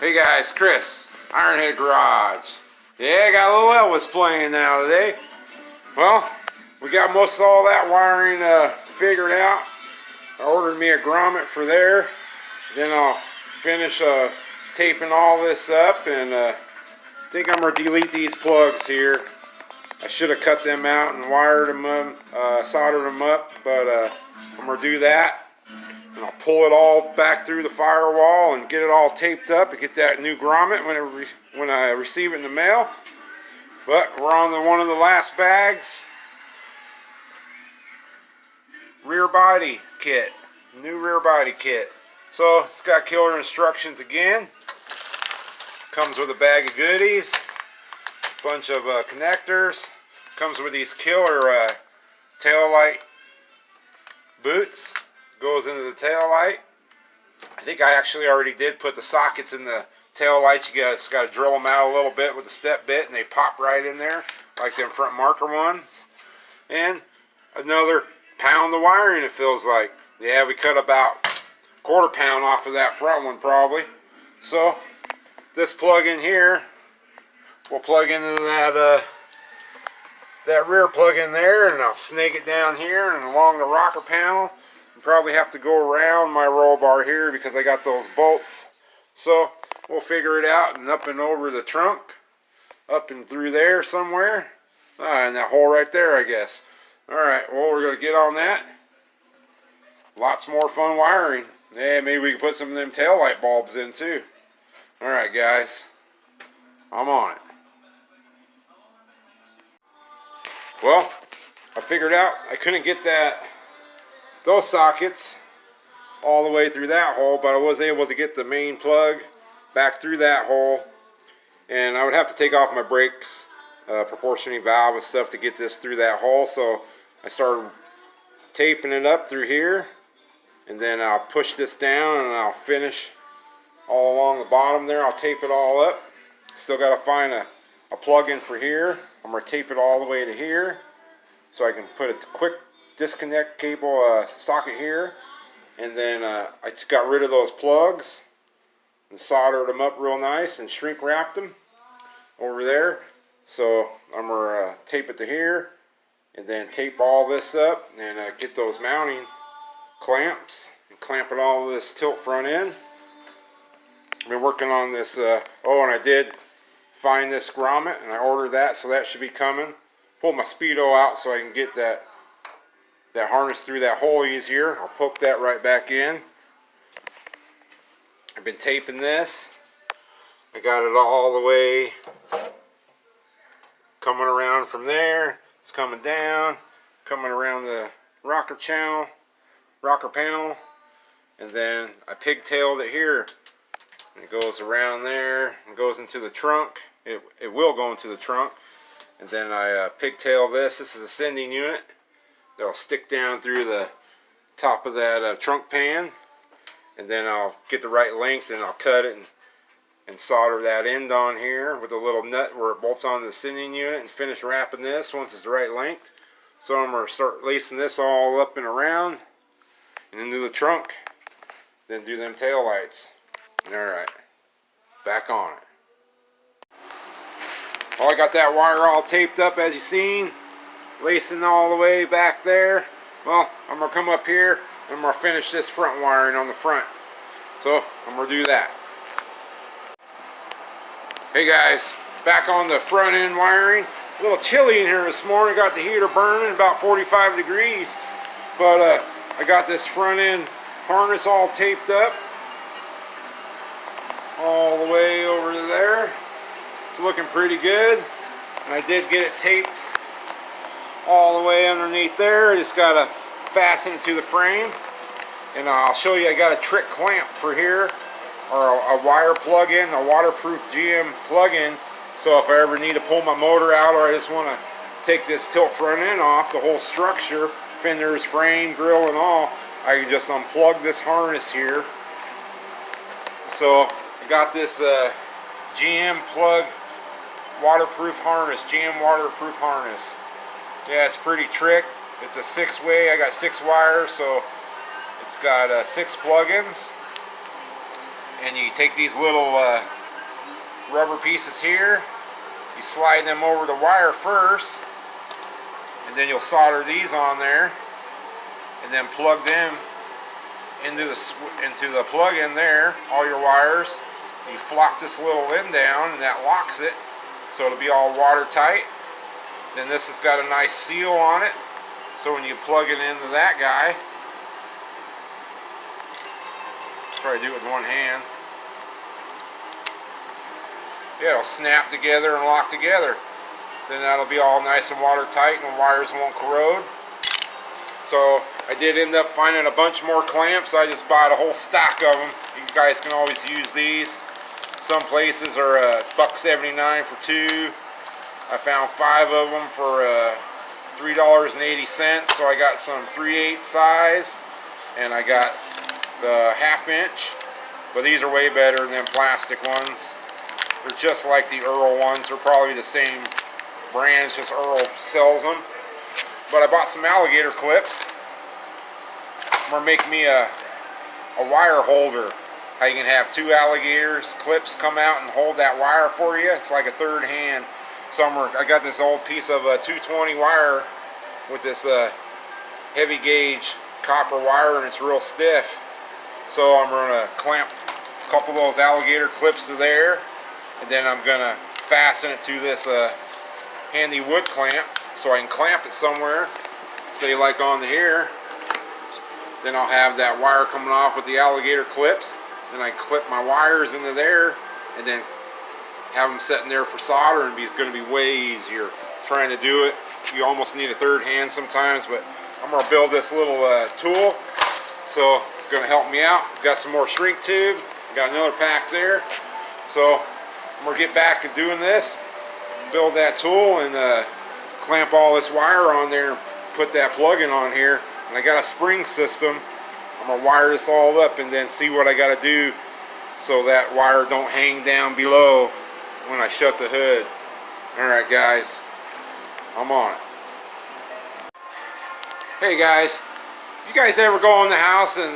Hey guys, Chris, Ironhead Garage. Yeah, I got a little Elvis playing now today. Well, we got most of all that wiring figured out. I ordered me a grommet for there. Then I'll finish taping all this up, and I think I'm going to delete these plugs here. I should have cut them out and wired them up, soldered them up, but I'm going to do that. And I'll pull it all back through the firewall and get it all taped up and get that new grommet when I receive it in the mail. But we're on one of the last bags. Rear body kit. New rear body kit. So it's got killer instructions again. Comes with a bag of goodies. Bunch of connectors. Comes with these killer tail light boots. Goes into the tail light. I think I actually already did put the sockets in the tail lights. You guys got to drill them out a little bit with a step bit, and they pop right in there like them front marker ones. And another pound of wiring, it feels like. Yeah, we cut about quarter pound off of that front one probably. So this plug in here, we'll plug into that rear plug in there, and I'll snake it down here and along the rocker panel. Probably have to go around my roll bar here because I got those bolts. So we'll figure it out, and up and over the trunk, up and through there somewhere, and that hole right there, I guess. Alright, well, we're going to get on that. Lots more fun wiring. Yeah, maybe we can put some of them tail light bulbs in too. Alright guys, I'm on it. Well, I figured out I couldn't get those sockets all the way through that hole, but I was able to get the main plug back through that hole, and I would have to take off my brakes, proportioning valve and stuff to get this through that hole. So I started taping it up through here, and then I'll push this down and I'll finish all along the bottom there. I'll tape it all up. Still got to find a plug in for here. I'm going to tape it all the way to here so I can put a quick disconnect cable socket here, and then I just got rid of those plugs and soldered them up real nice and shrink wrapped them over there. So I'm gonna tape it to here, and then tape all this up and get those mounting clamps and clamp it all to this tilt front end. I've been working on this. Oh, and I did find this grommet, and I ordered that, so that should be coming. Pull my Speedo out so I can get that harness through that hole easier. I'll poke that right back in. I've been taping this. I got it all the way coming around from there. It's coming down, coming around the rocker panel, and then I pigtailed it here. And it goes around there and goes into the trunk. It will go into the trunk. And then I pigtail this. This is a sending unit. That'll stick down through the top of that trunk pan, and then I'll get the right length and I'll cut it and solder that end on here with a little nut where it bolts onto the sending unit, and finish wrapping this once it's the right length. So I'm going to start lacing this all up and around and into the trunk, then do them tail lights. Alright, back on it. Well, I got that wire all taped up as you seen. Lacing all the way back there. Well, I'm going to come up here and I'm going to finish this front wiring on the front. So I'm going to do that. Hey guys, back on the front end wiring. A little chilly in here this morning. Got the heater burning about 45 degrees. But I got this front end harness all taped up. All the way over to there. It's looking pretty good. And I did get it taped all the way underneath there. I just gotta fasten it to the frame, and I'll show you. I got a trick clamp for here, or a wire plug-in, a waterproof GM plug-in. So if I ever need to pull my motor out, or I just want to take this tilt front end off, the whole structure, fenders, frame, grill, and all, I can just unplug this harness here. So I got this GM plug waterproof harness, GM waterproof harness. Yeah, it's pretty trick. It's a 6-way. I got 6 wires, so it's got 6 plugins. and you take these little rubber pieces here, you slide them over the wire first, and then you'll solder these on there, and then plug them into the plug in there, all your wires. You flop this little end down, and that locks it, so it'll be all watertight. Then this has got a nice seal on it, so when you plug it into that guy, try to do it with one hand. Yeah, it'll snap together and lock together. Then that'll be all nice and watertight, and the wires won't corrode. So I did end up finding a bunch more clamps. I just bought a whole stack of them. You guys can always use these. Some places are $1.79 for 2. I found 5 of them for $3.80. So I got some 3/8 size, and I got the 1/2 inch. But these are way better than plastic ones. They're just like the Earl ones. They're probably the same brand, it's just Earl sells them. But I bought some alligator clips. I'm gonna make me a wire holder. How you can have 2 alligators clips come out and hold that wire for you. It's like a third hand. So I got this old piece of 220 wire with this heavy gauge copper wire, and it's real stiff. So I'm gonna clamp a couple of those alligator clips to there, and then I'm gonna fasten it to this handy wood clamp, so I can clamp it somewhere, say like on here. Then I'll have that wire coming off with the alligator clips. Then I clip my wires into there, and then have them sitting there for soldering. It's going to be way easier trying to do it. You almost need a third hand sometimes, but I'm going to build this little tool, so it's going to help me out. Got some more shrink tube. Got another pack there. So I'm going to get back to doing this, build that tool, and clamp all this wire on there and put that plug-in on here. And I got a spring system. I'm going to wire this all up and then see what I got to do so that wire don't hang down below when I shut the hood. Alright guys, I'm on it. Hey guys, you guys ever go in the house and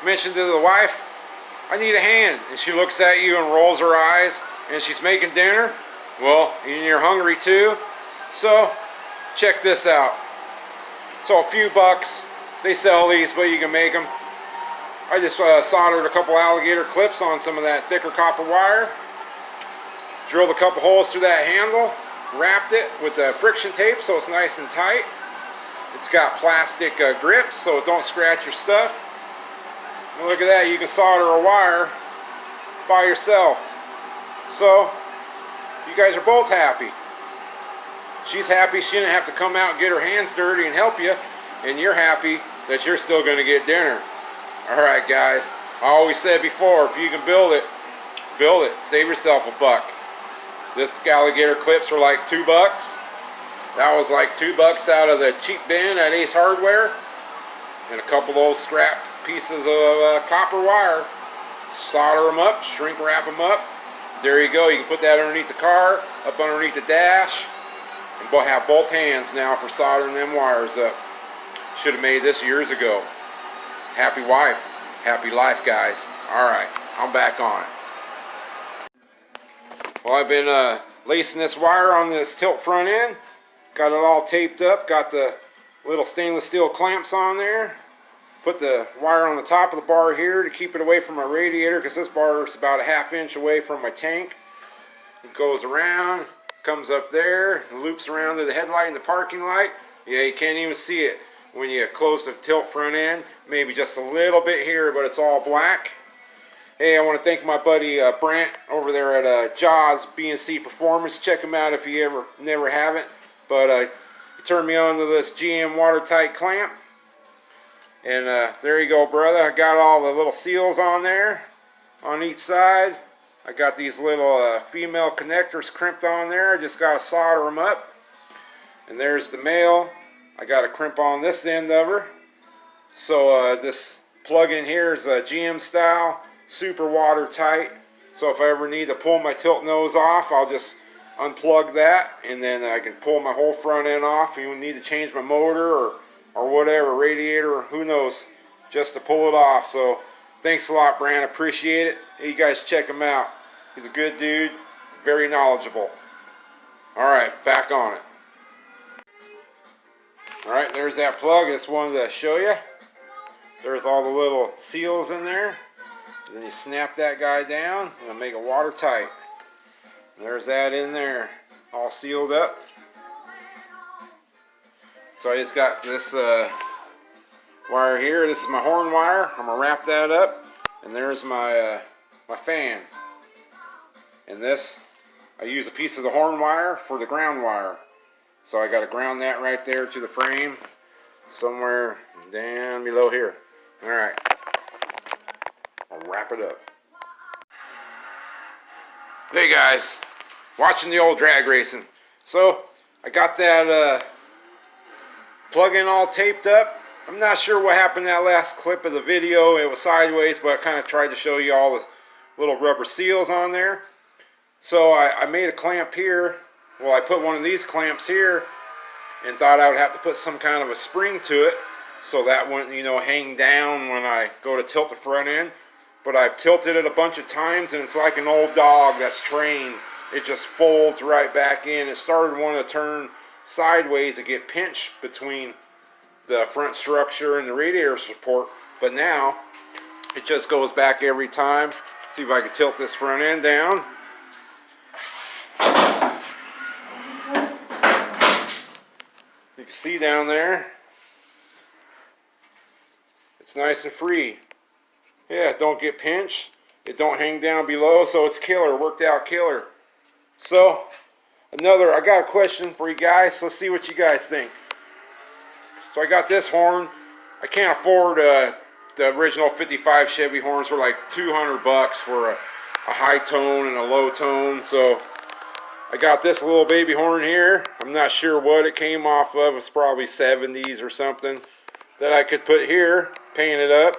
mention to the wife, I need a hand, and she looks at you and rolls her eyes and she's making dinner? Well, and you're hungry too? So, check this out. So a few bucks, they sell these, but you can make them. I just soldered a couple alligator clips on some of that thicker copper wire. Drilled a couple holes through that handle. Wrapped it with friction tape so it's nice and tight. It's got plastic grips so it don't scratch your stuff. And look at that, you can solder a wire by yourself. So, you guys are both happy. She's happy she didn't have to come out and get her hands dirty and help you, and you're happy that you're still going to get dinner. Alright guys, I always said before, if you can build it, save yourself $1. This alligator clips are like $2. That was like $2 out of the cheap bin at Ace Hardware, and a couple of those scraps pieces of copper wire. Solder them up, shrink wrap them up. There you go, you can put that underneath the car, up underneath the dash. And have both hands now for soldering them wires up. Should have made this years ago. Happy wife, happy life, guys. Alright, I'm back on it. Well, I've been lacing this wire on this tilt front end. Got it all taped up. Got the little stainless steel clamps on there. Put the wire on the top of the bar here to keep it away from my radiator, because this bar is about a 1/2 inch away from my tank. It goes around, comes up there, and loops around to the headlight and the parking light. Yeah, you can't even see it when you close the tilt front end. Maybe just a little bit here, but it's all black. Hey, I want to thank my buddy Brent over there at Jaws B&C Performance. Check him out if you never haven't. But he turned me on to this GM watertight clamp. And there you go, brother. I got all the little seals on there on each side. I got these little female connectors crimped on there. I just got to solder them up. And there's the male. I got to crimp on this end of her. So this plug-in here is GM style, super watertight. So if I ever need to pull my tilt nose off, I'll just unplug that, and then I can pull my whole front end off. You need to change my motor or whatever, radiator, or who knows, just to pull it off. So thanks a lot, Brand. Appreciate it. You guys check him out. He's a good dude, very knowledgeable. Alright, back on it. Alright, there's that plug. I just wanted to show you. There's all the little seals in there. And then you snap that guy down and it'll make it watertight. There's that in there, all sealed up. So I just got this wire here. This is my horn wire. I'm gonna wrap that up, and there's my my fan. And this, I use a piece of the horn wire for the ground wire. So I got to ground that right there to the frame, somewhere down below here. All right, I'll wrap it up. Hey guys, watching the old drag racing. So I got that plug-in all taped up. I'm not sure what happened in that last clip of the video. It was sideways, but I kind of tried to show you all the little rubber seals on there. So I made a clamp here. Well, I put one of these clamps here and thought I would have to put some kind of a spring to it so that wouldn't, you know, hang down when I go to tilt the front end. But I've tilted it a bunch of times and it's like an old dog that's trained. It just folds right back in. It started wanting to turn sideways to get pinched between the front structure and the radiator support, but now it just goes back every time. See if I can tilt this front end down. You can see down there, it's nice and free. Yeah, it don't get pinched. It don't hang down below, so it's killer. Worked out killer. So, I got a question for you guys. Let's see what you guys think. So I got this horn. I can't afford the original 55 Chevy horns. Were like 200 bucks for a high tone and a low tone. So I got this little baby horn here. I'm not sure what it came off of. It's probably 70s or something. That I could put here, paint it up,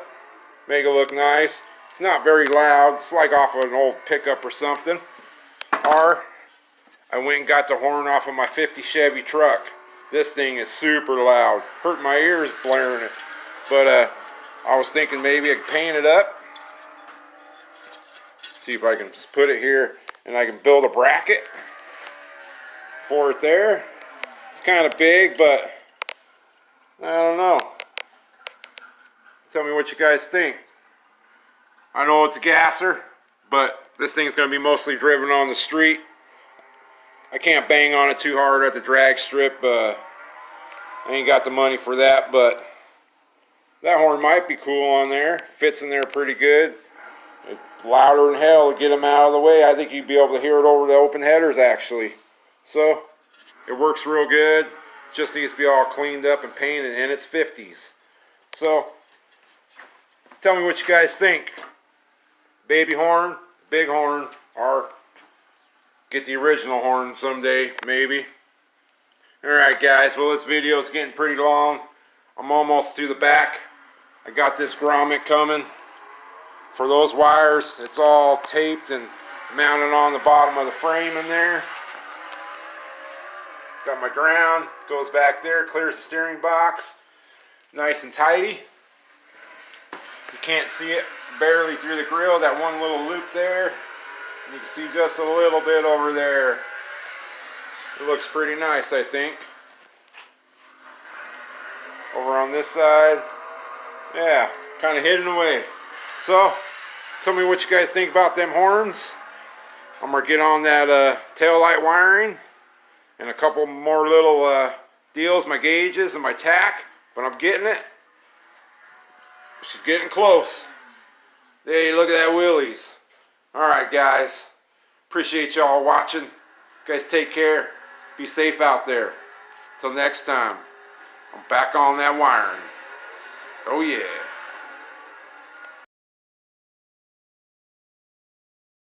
make it look nice. It's not very loud. It's like off of an old pickup or something. Or I went and got the horn off of my 50 Chevy truck. This thing is super loud. Hurt my ears blaring it. But I was thinking maybe I could paint it up. See if I can put it here and I can build a bracket for it there. It's kind of big, but I don't know. Tell me what you guys think. I know it's a gasser, but this thing's going to be mostly driven on the street. I can't bang on it too hard at the drag strip. I ain't got the money for that, but that horn might be cool on there. Fits in there pretty good. It's louder than hell to get them out of the way. I think you'd be able to hear it over the open headers actually. So it works real good. Just needs to be all cleaned up and painted, and it's 50s. So tell me what you guys think. Baby horn, big horn, or get the original horn someday, maybe. Alright guys, well this video is getting pretty long. I'm almost to the back. I got this grommet coming for those wires. It's all taped and mounted on the bottom of the frame in there. Got my ground, goes back there, clears the steering box. Nice and tidy. You can't see it barely through the grill, that one little loop there. You can see just a little bit over there. It looks pretty nice, I think. Over on this side, yeah, kind of hidden away. So, tell me what you guys think about them horns. I'm going to get on that tail light wiring and a couple more little deals, my gauges and my tack, but I'm getting it. She's getting close. Hey, look at that wheelies. Alright guys, appreciate y'all watching. You guys take care. Be safe out there. Till next time, I'm back on that wiring. Oh yeah.